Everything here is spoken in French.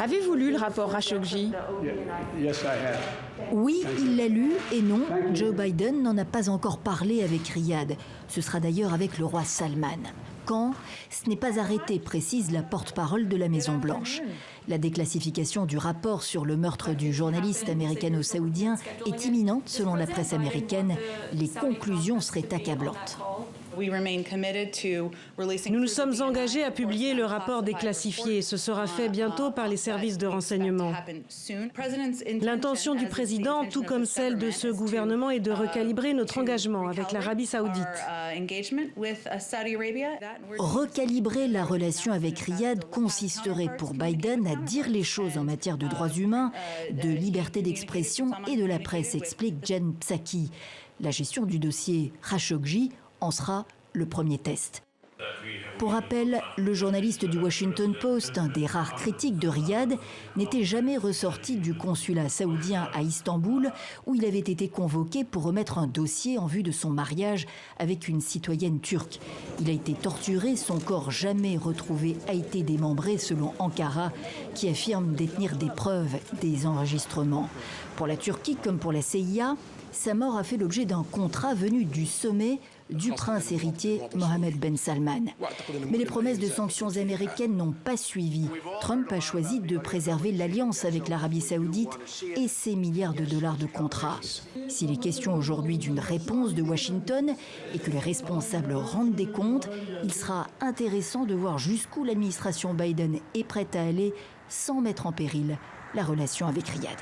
Avez-vous lu le rapport Khashoggi? Oui, il l'a lu et non, Joe Biden n'en a pas encore parlé avec Riyad. Ce sera d'ailleurs avec le roi Salman. Quand? Ce n'est pas arrêté, précise la porte-parole de la Maison-Blanche. La déclassification du rapport sur le meurtre du journaliste américano-saoudien est imminente selon la presse américaine. Les conclusions seraient accablantes. Nous nous sommes engagés à publier le rapport déclassifié. Ce sera fait bientôt par les services de renseignement. L'intention du président, tout comme celle de ce gouvernement, est de recalibrer notre engagement avec l'Arabie saoudite. Recalibrer la relation avec Riyad consisterait pour Biden à dire les choses en matière de droits humains, de liberté d'expression et de la presse, explique Jen Psaki. La gestion du dossier Khashoggi en sera le premier test. Pour rappel, le journaliste du Washington Post, un des rares critiques de Riyad, n'était jamais ressorti du consulat saoudien à Istanbul où il avait été convoqué pour remettre un dossier en vue de son mariage avec une citoyenne turque. Il a été torturé, son corps jamais retrouvé a été démembré selon Ankara qui affirme détenir des preuves des enregistrements. Pour la Turquie comme pour la CIA, sa mort a fait l'objet d'un contrat venu du sommet du prince héritier Mohammed Ben Salman. Mais les promesses de sanctions américaines n'ont pas suivi. Trump a choisi de préserver l'alliance avec l'Arabie saoudite et ses milliards de dollars de contrats. S'il est question aujourd'hui d'une réponse de Washington et que les responsables rendent des comptes, il sera intéressant de voir jusqu'où l'administration Biden est prête à aller sans mettre en péril la relation avec Riyad.